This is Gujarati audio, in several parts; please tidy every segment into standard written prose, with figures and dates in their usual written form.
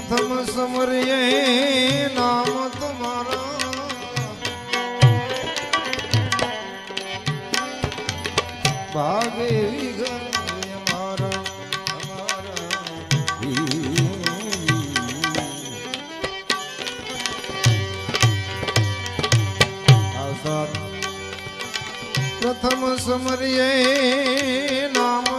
प्रथम समरिये नाम तुम्हारा भागे हमारा प्रथम समरिये नाम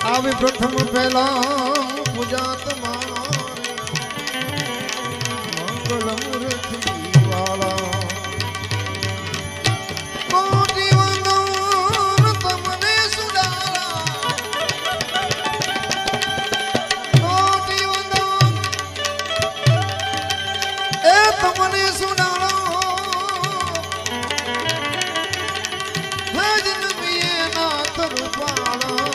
આવી પ્રથમ પહેલા પૂજા તમારી મંગલ મૂર્તિ વાળા કોટી વંદન તમને સુડારા કોટી વંદન એ તમને સુડારા ભજન મિયે નાથ રૂપાળા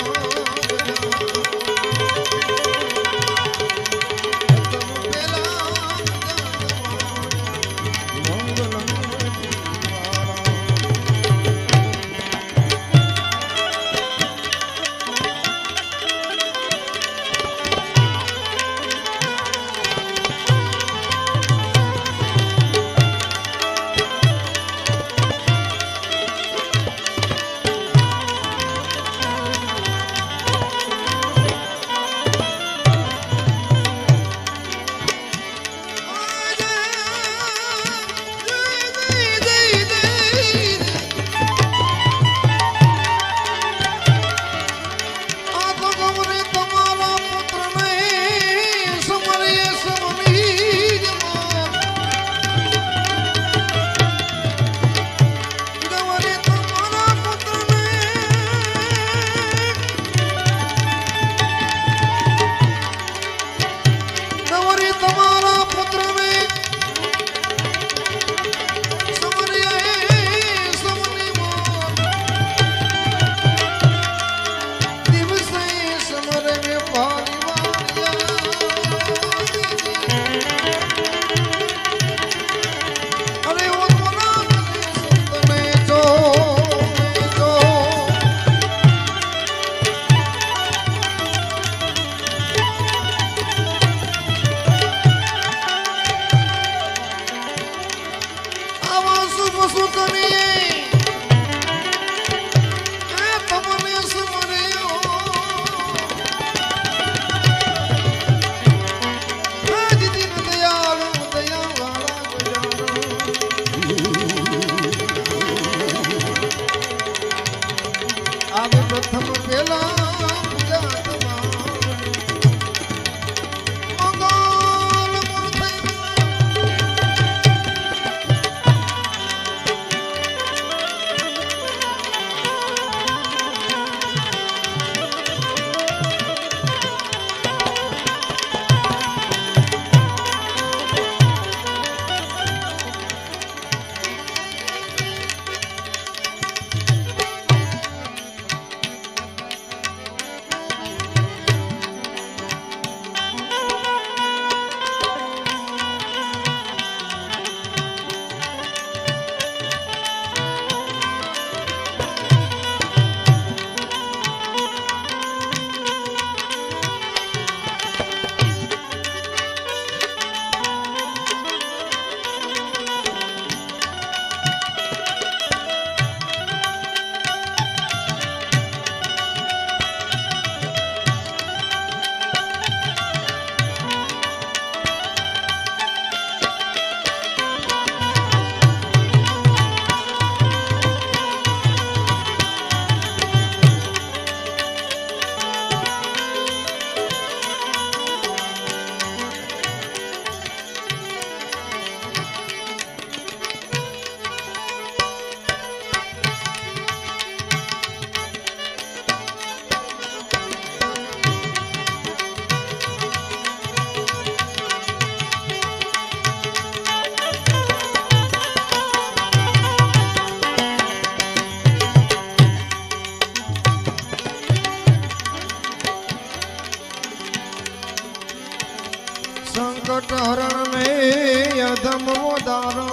અધમ વધારો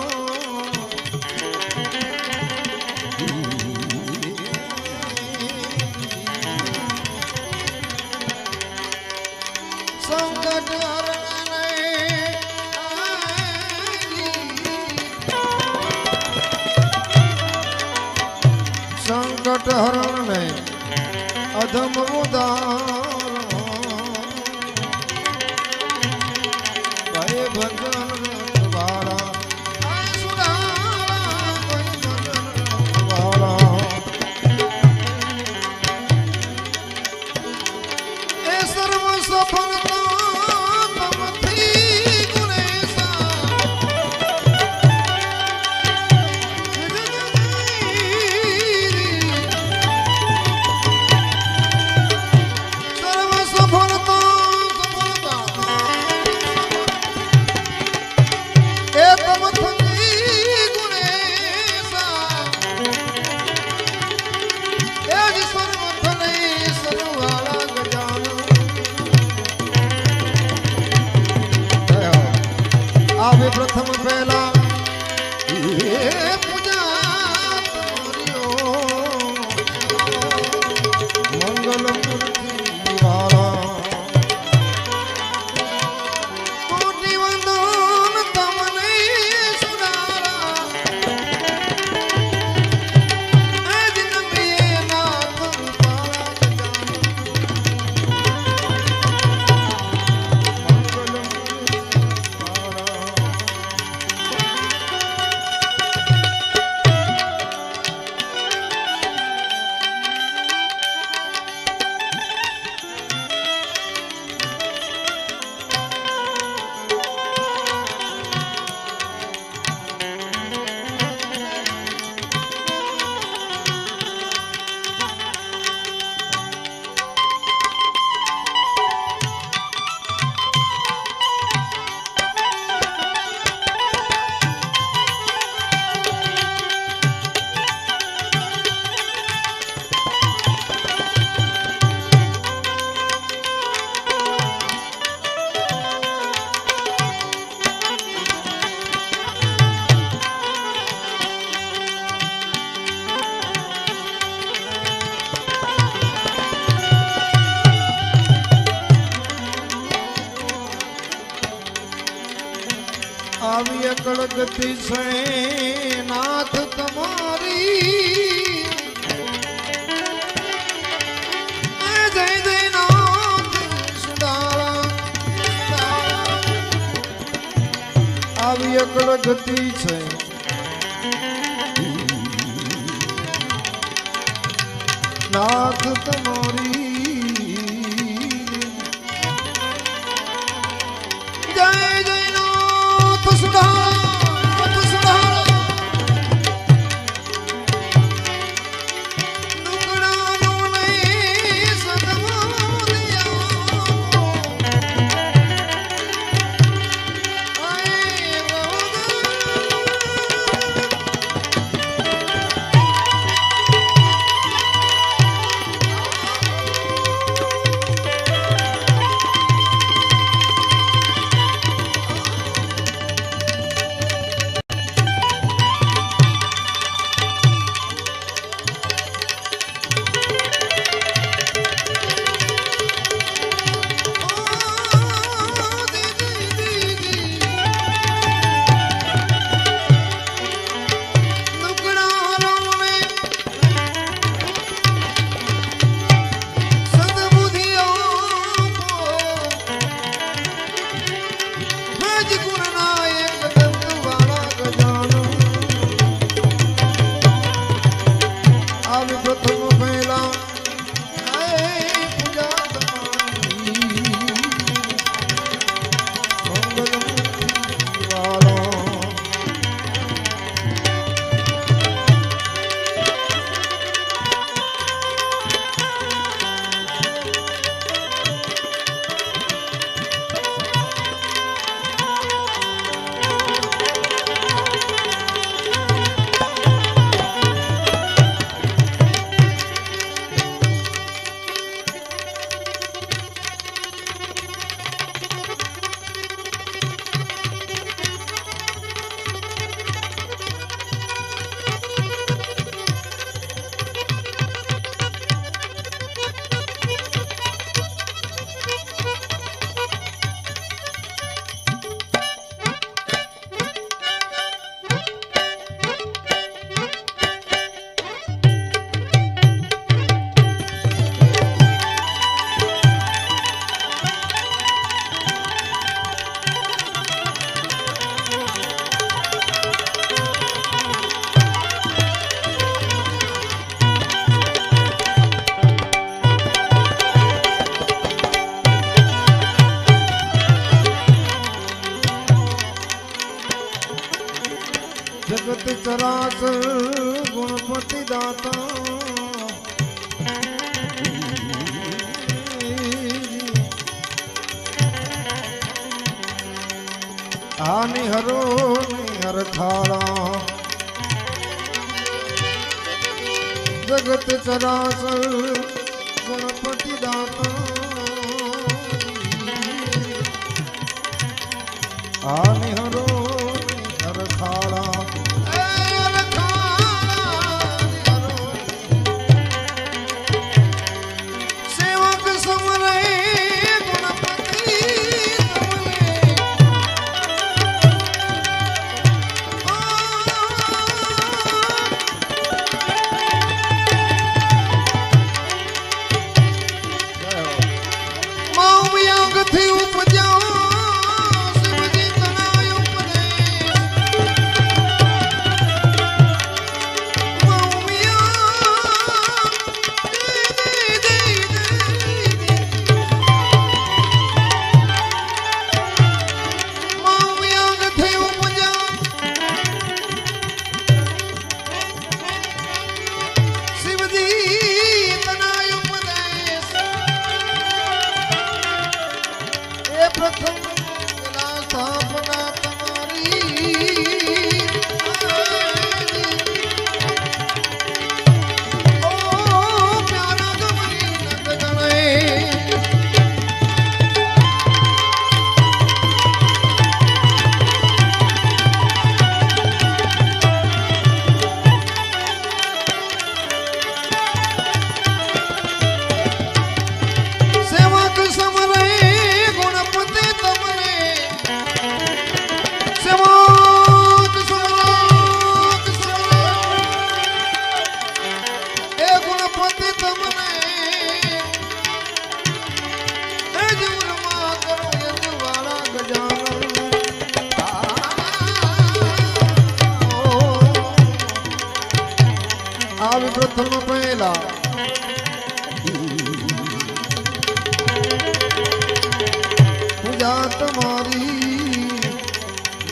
સંકટ સંકટ હરણ ને અધમ ઉદાર ભાઈ ભજન વાળા એ સર્વ સફળતા પ્રથમ પહેલા પૂજા મંગલ મૂર્તિ વાળા કોટી વંદન તમને સુધારા આજ નમીએ નાથ આવી અકળ ગતિ છે નાથ તમારી જય જય નાથ સુધારા આવી અકળ ગતિ છે નાથ તમારી જય જય जगत चराचर गुणपति दाता आनि हरो निहर खाड़ा जगत चराचर गुणपति दाता आनि हरो निहर खाड़ा प्रथम पहला पूजा तुम्हारी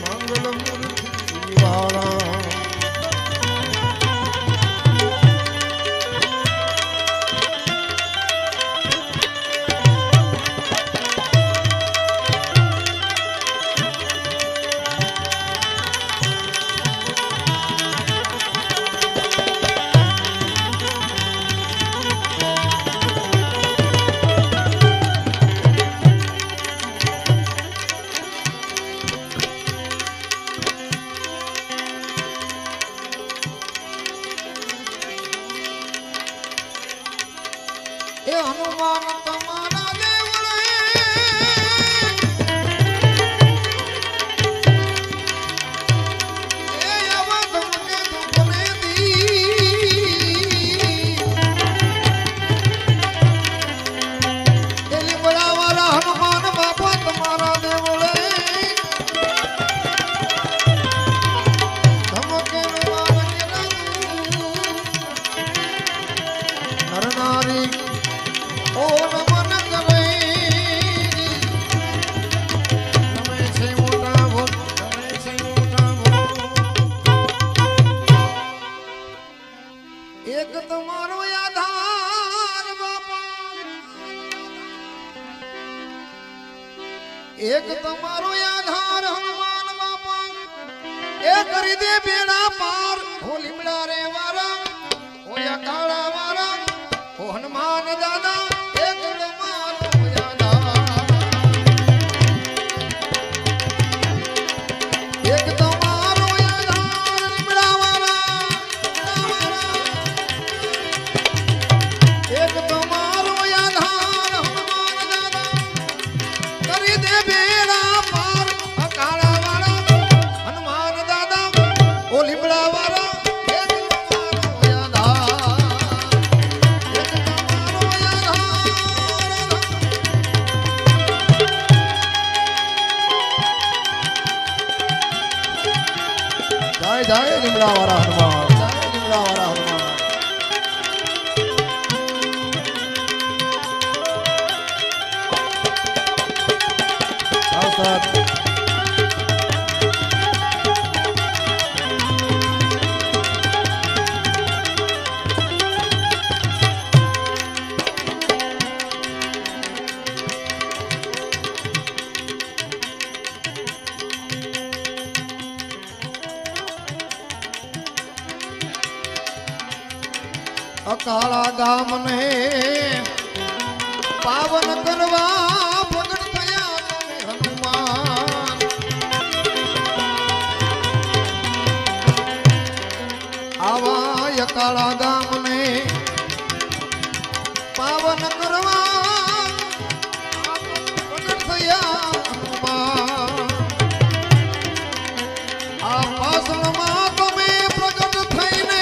मंगल मूर्ति वाला हनुमान तुम्हारा एक तुम्हारो आधार बापा एक तुम्हारो आधार हनुमान बापा एक हृदय बेड़ा पार हो लिमड़ा रे वारा हो या काला वारा हो हनुमान दादा एक तुम्हारो आधार एक तुम्हारो आधार लिमड़ा वाला एक तुम्हारो आधार हनुमान दादा करी दे बेड़ा पार अकाला वाला हनुमान दादा ओ लिमड़ा वाला एक तुम्हारो आधार एक तुम्हारो आधार जय जय लिमड़ा वाला हनुमान जय लिमड़ा वाला हनुमान અકાળા ગામને પાવન કરવા પ્રગટ થયા હનુમાન. આવા અકાળા ગામને પાવન કરવા પ્રગટ થયા હનુમાન. આ પાસણમાં તમે પ્રગટ થઈને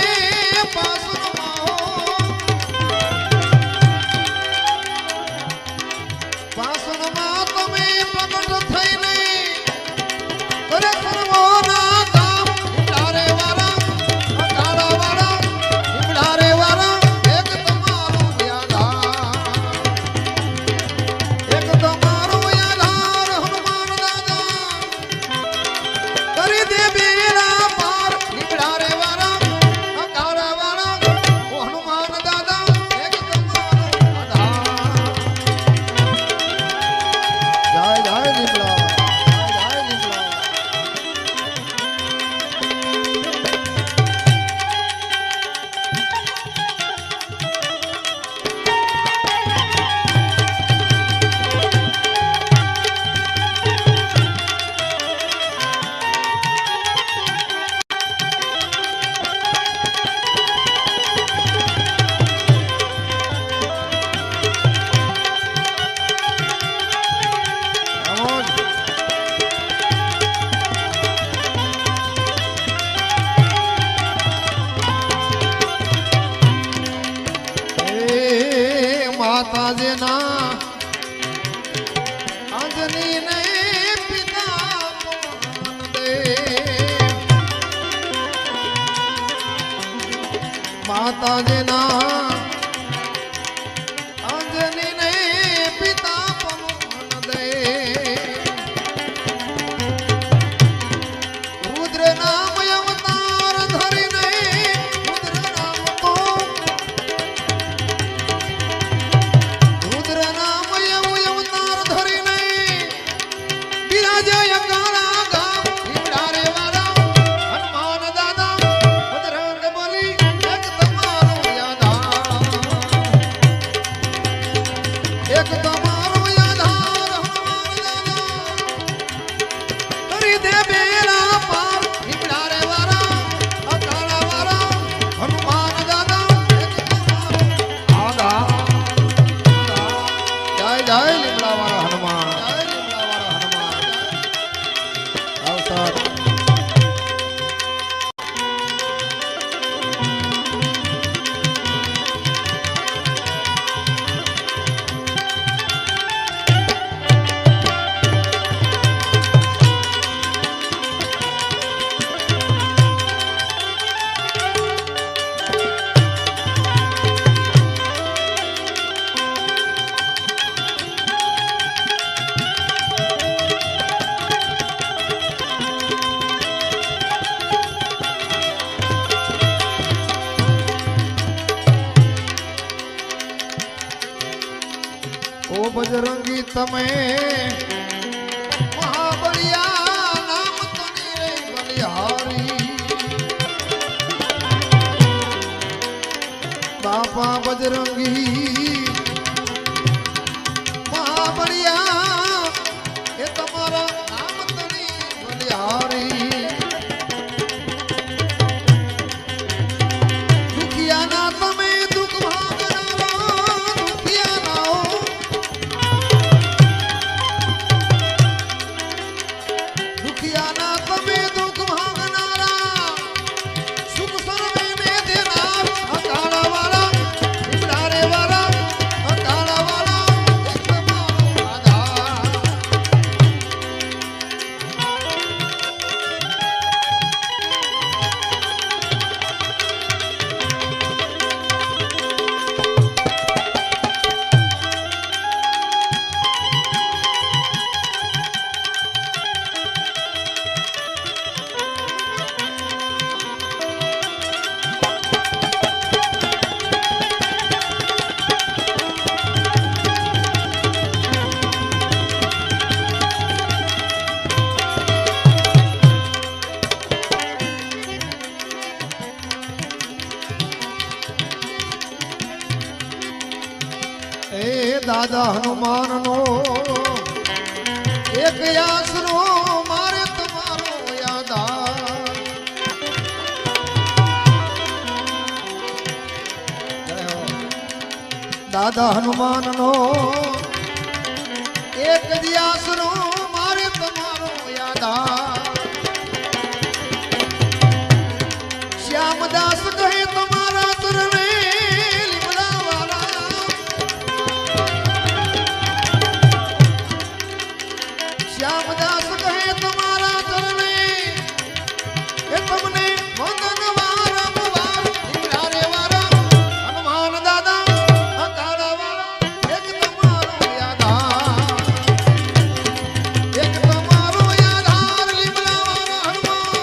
પાસણમાં તમે પ્રગટ થઈને કરે સર્વોના કામ. લીમડારે વાળા અકાળા વાળા લીમડારે વાળા એક તમારું આધાર, એક તમારું આધાર હનુમાન દાદા કરી દે બેડા પાર. લીમડારે વાળા અકાળા વાળા ઓ હનુમાન દાદા એક તમારું આધાર. જય જય લીમડા, જય જય લીમડા. માતાજીના અંજની ને પિતા પવન દે. માતાજીના અંજની ને પિતા પવન દે. રુદ્ર નામ અવતાર ધરીને રુદ્ર નામ તો એક તમારો આધાર હનુમાન દાદા કરી દે બેડા પાર. લીમડારે વાળા અકાળા વાળા હનુમાન દાદા એક તમારો આધાર. જય જય લીમડા વાળા હનુમાન, જય લીમડા વાળા હનુમાન. અવતાર ઓ બજરંગી તમે મહાબલિયા નામ તને રે બલિહારી. બાપા બજરંગી મહાબલિયા એ તમારા નામ તને બલિહારી. દુખિયાના તમે દુઃખ ભાગનારા દુખિયાના દુખિયાના તમે દુઃખ ભાગનારા સુખ સર્વેને દેનાર. અકાળા વાળા લીમડારે વાળા દાદા હનુમાનનો એક આસરો મારે તમારો યાદ દાદા હનુમાનનો એક આસરો મારે તમારો યાદ શ્યામદાસ કહે તમારા ચરણે શ્યામદાસ કહે તમારા ચરણે એ તમને વંદન વારંવાર લીમડા રે વારા હનુમાન દાદા અકાળા વાળા એક તમારો યાદાર લીમડા વાળા હનુમાન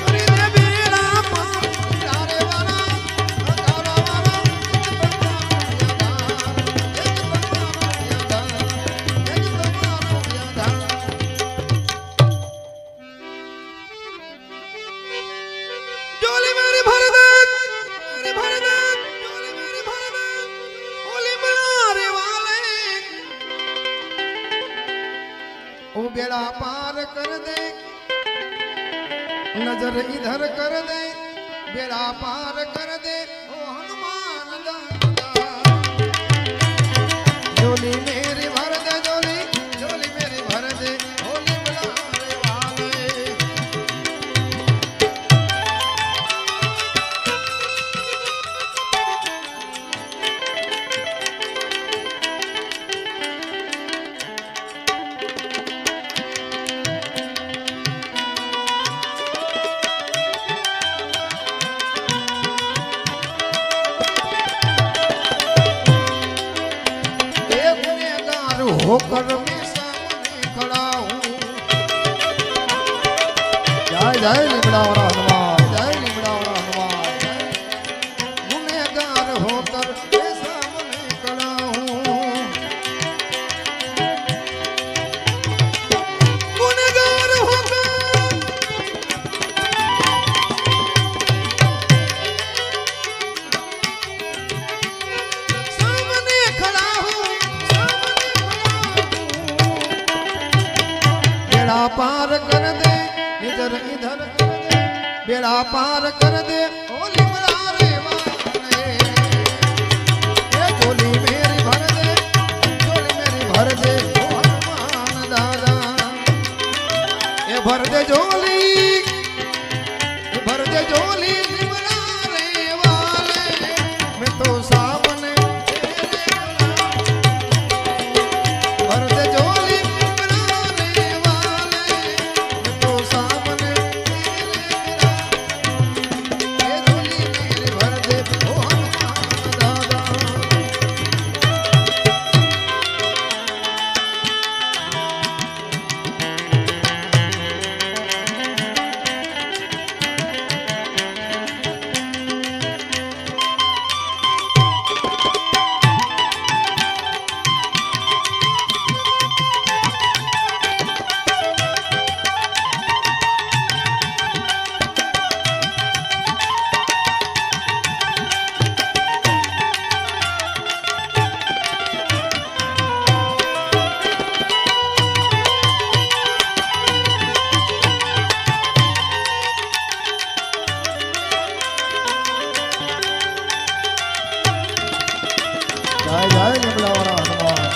અરે દે બેડા પાર લીમડા રે વાળા અકાળા વાળા बेड़ा पार कर दे नजर इधर कर दे बेड़ा पार कर दे ओ हनुमान दादा झोली मेरी भर दे झोली मेरी भर दे होली बुलाने वाले होकर मैं सामने खड़ा हूँ जय जय लिमड़ा वाला हनुमान जय लिमड़ा वाला हनुमान गुनहगार होकर मैं सामने खड़ा हूँ गुनहगार होकर सामने खड़ा हूँ बेड़ा पार कर दे इधर इधर कर दे बेड़ा पार कर दे होली बुला रे वाले ये झोली मेरी भर दे झोली मेरी भर दे ओ हनुमान दादा ये भर दे झोली बुला रे वाले मैं तो सामने भर दे झोली जय जय लिमड़ा वाला हनुमान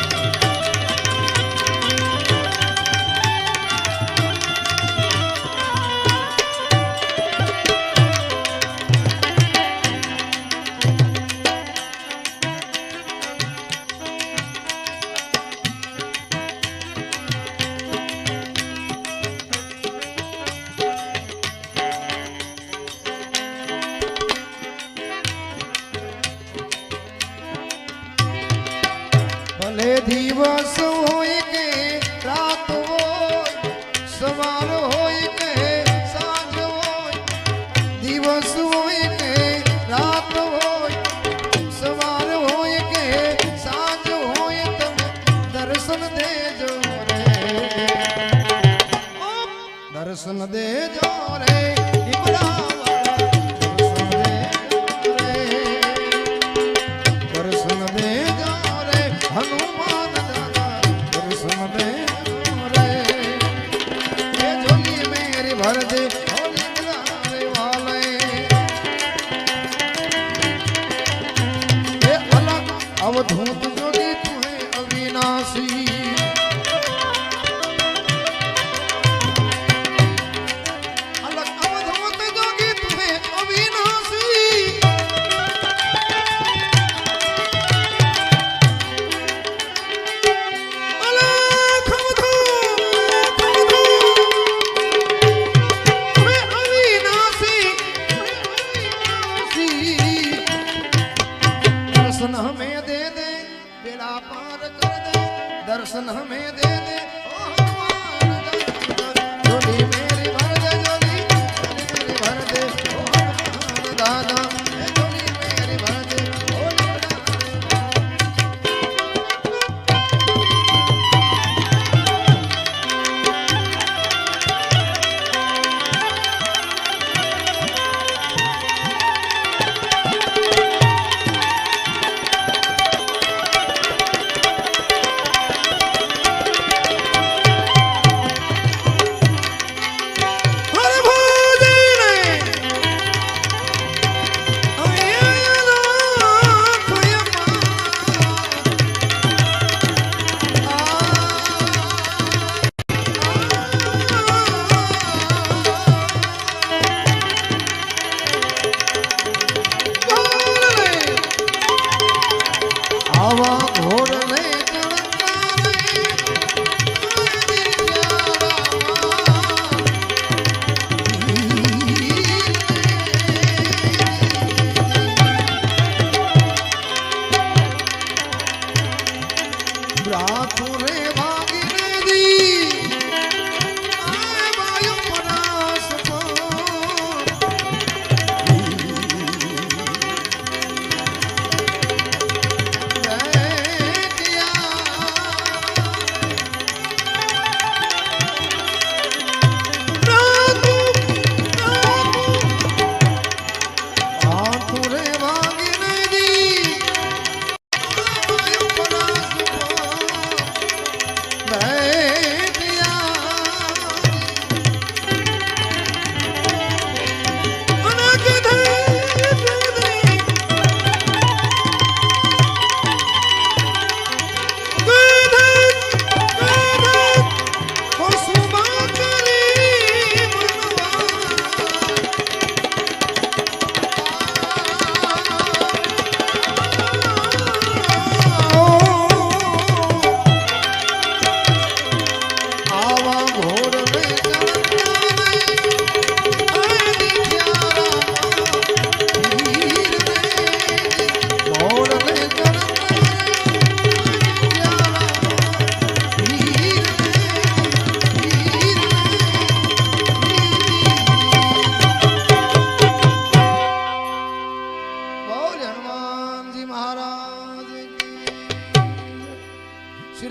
भले दिवस होय के रात होय सवार होय के सांझ होय दिवस होय के रात होय सवार होय के सांझ होय तब दर्शन दे जो रे दर्शन दे जो रे लिमड़ा वाला दर्शन दे जो रे दर्शन दे जो भर दे ओ लीमड़ा रे वाले ए अलग अवधूत जोगी तू है अविनाशी दर्शन हमें दे दे बेड़ा पार कर दे दर्शन हमें दे दे ओ हनुमान झोली मेरी भर दे झोली मेरी भर दे ओ हनुमान दादा झोली मेरी भर दे ओ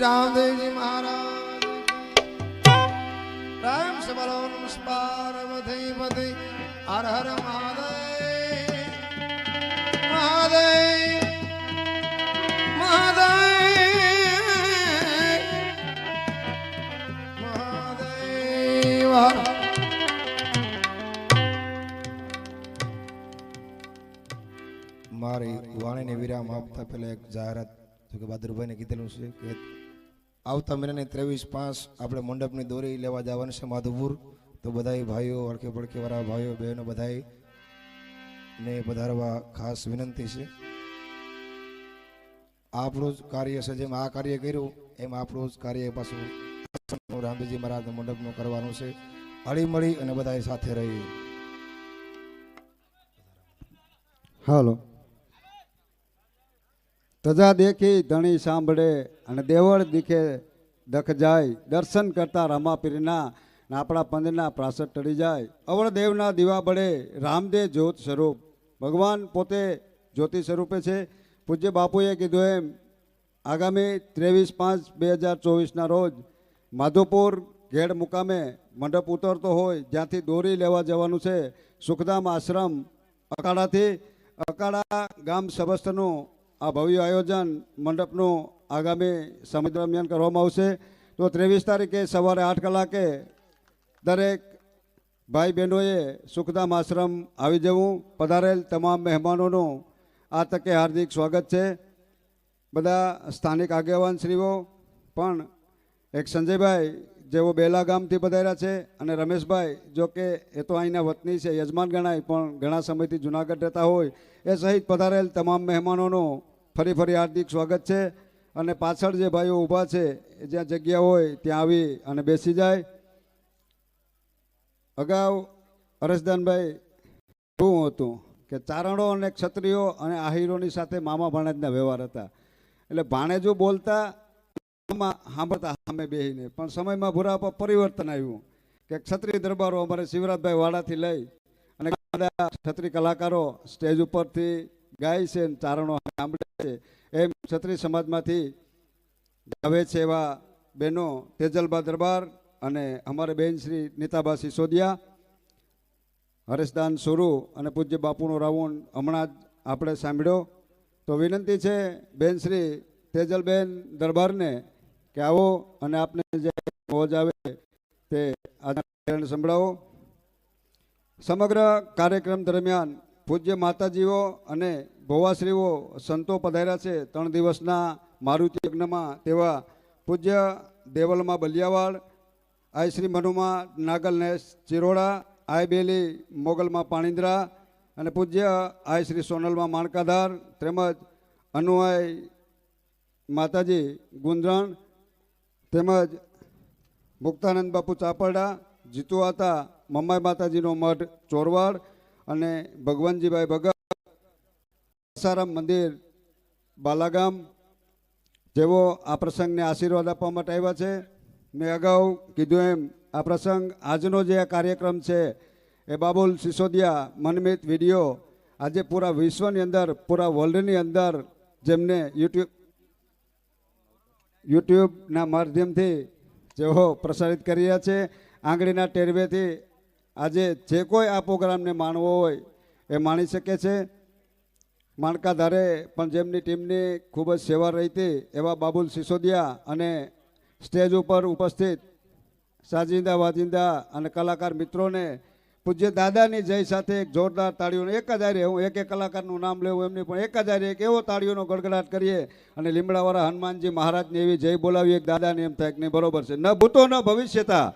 रामदेव जी महाराज राम से बोलो नमस्कार बधई बधई हर हर महादेव महादेव महादेव महादेव मारी वाणी ने विराम आपता पहले एक जाहरात जो कि बहादुरभाई ने कीधेलू छे के આવતા મહિનાની 23/5 આપણે મંડપની દોરી લેવા જવાનું છે માધવપુર તો બધાય ભાઈઓ અડકે પડકે વાળા ભાઈઓ બહેનો બધાય ને પધારવા ખાસ વિનંતી છે આપણું જ કાર્ય છે જેમ આ કાર્ય કર્યું એમ આપણું જ કાર્ય પાછું રામદેવજી મહારાજના મંડપનું કરવાનું છે હળી મળી અને બધાય સાથે રહી હાલો તજા દેખી ધણી સાંભળે અને દેવળ દીખે દખ જાય દર્શન કરતા રામાપીરના ને આપણા પંદરના પ્રાસદ ટળી જાય અવળ દેવના દીવા બળે રામદેવ જ્યોત સ્વરૂપ ભગવાન પોતે જ્યોતિ સ્વરૂપે છે પૂજ્ય બાપુએ કીધું એમ આગામી 23/5/2024ના રોજ માધોપુર ઘેડ મુકામે મંડપ ઉતરતો હોય જ્યાંથી દોરી લેવા જવાનું છે સુખધામ આશ્રમ અકાળાથી અકાળા ગામ સમસ્તનું આ ભવ્ય આયોજન મંડપનું આગામી સમય દરમિયાન કરવામાં આવશે તો 23 તારીખે સવારે 8 કલાકે દરેક ભાઈ બહેનોએ સુખધામ આશ્રમ આવી જવું. પધારેલ તમામ મહેમાનોનું આ તકે હાર્દિક સ્વાગત છે. બધા સ્થાનિક આગેવાનશ્રીઓ પણ એક સંજયભાઈ જેઓ બેલા ગામથી પધાર્યા છે અને રમેશભાઈ જો કે એ તો અહીંના વતની છે, યજમાન ગણાય પણ ઘણા સમયથી જુનાગઢ રહેતા હોય, એ સહિત પધારેલ તમામ મહેમાનોનું ફરી હાર્દિક સ્વાગત છે. અને પાછળ જે ભાઈઓ ઊભા છે જ્યાં જગ્યા હોય ત્યાં આવી અને બેસી જાય. અગાઉ હરેશદાનભાઈ એવું હતું કે ચારણો અને ક્ષત્રિયો અને આહિરોની સાથે મામા ભાણેજના વ્યવહાર હતા. એટલે ભાણેજો બોલતા સાંભળતા સામે બેહીને, પણ સમયમાં ભૂરા પર પરિવર્તન આવ્યું કે ક્ષત્રિય દરબારો અમારે શિવરાજભાઈ વાડાથી લઈ અને બધા ક્ષત્રિય કલાકારો સ્ટેજ ઉપરથી ગાય છે, ચારણો સાંભળે છે. એમ ક્ષત્રિય સમાજમાંથી આવે છે એવા બહેનો તેજલબા દરબાર અને અમારે બેન શ્રી નીતાબા સિસોદિયા, હરેશદાન સુરુ અને પૂજ્ય બાપુનો રાઉન્ડ હમણાં જ આપણે સાંભળ્યો. તો વિનંતી છે બેન શ્રી તેજલબેન દરબારને કે આવો અને આપને જે મોજ આવે તે આજના સંભળાવો. સમગ્ર કાર્યક્રમ દરમિયાન પૂજ્ય માતાજીઓ અને ભોવાશ્રીઓ સંતો પધાર્યા છે 3 દિવસના મારુતિ યજ્ઞમાં. તેવા પૂજ્ય દેવલમાં બલિયાવાડ, આઈ શ્રી મનુમાં નાગલનેશ ચિરોડા, આઈ બેલી મોગલમાં પાણીંદ્રા અને પૂજ્ય આઈ શ્રી સોનલમાં માણકાધાર, તેમજ અનુઆઈ માતાજી ગુંદરણ, તેમજ મુક્તાનંદ બાપુ ચાપરડા, જીતુઆતા મમ્માઈ માતાજીનો મઠ ચોરવાડ અને ભગવાનજીભાઈ ભગત આસારામ મંદિર બાલાગામ, જેઓ આ પ્રસંગને આશીર્વાદ આપવા માટે આવ્યા છે. મેં અગાઉ કીધું એમ આ પ્રસંગ આજનો જે આ કાર્યક્રમ છે એ બાબુલ સિસોદિયા મનમિત વિડીયો આજે પૂરા વિશ્વની અંદર, પૂરા વર્લ્ડની અંદર જેમને યુટ્યુબના માધ્યમથી જેઓ પ્રસારિત કરી રહ્યા છે, આંગળીના ટેરવેથી આજે જે કોઈ આ પ્રોગ્રામને માણવો હોય એ માણી શકે છે. માણકાધારે પણ જેમની ટીમની ખૂબ જ સેવા રહી હતી એવા બાબુલ સિસોદિયા અને સ્ટેજ ઉપર ઉપસ્થિત સાજિંદા વાજિંદા અને કલાકાર મિત્રોને પૂજ્ય દાદાની જય સાથે એક જોરદાર તાળીઓનો એક જ હારે, હું એક કલાકારનું નામ લેવું એમની પણ એક જ હારે એક એવો તાળીઓનો ગડગડાટ કરીએ અને લીમડાવાળા હનુમાનજી મહારાજની એવી જય બોલાવી એક દાદાની એમ થાય કે નહીં બરોબર છે. ન ભૂતો ન ભવિષ્યતા.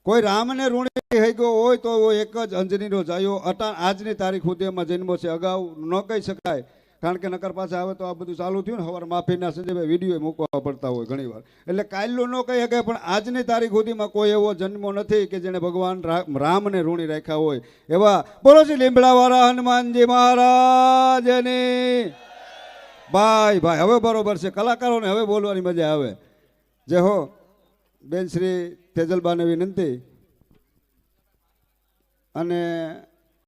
કોઈ રામને ઋણી થઈ ગયો હોય તો એક જ અંજનીનો જાયો આજની તારીખ સુધી એમાં જન્મો છે. અગાઉ ન કહી શકાય, કારણ કે નકર પાછા આવે તો આ બધું ચાલુ થયું ને સવાર માફીના સંજયભાઈ વિડીયો મૂકવા પડતા હોય ઘણીવાર, એટલે કાયલું ન કહી શકાય. પણ આજની તારીખ સુધીમાં કોઈ એવો જન્મો નથી કે જેને ભગવાન રામને ઋણી રાખ્યા હોય એવા બોલો છે લીમડાવાળા હનુમાનજી મહારાજની. ભાઈ હવે બરોબર છે, કલાકારોને હવે બોલવાની મજા આવે. જે હો બેન શ્રી તેજલબાને વિનંતી અને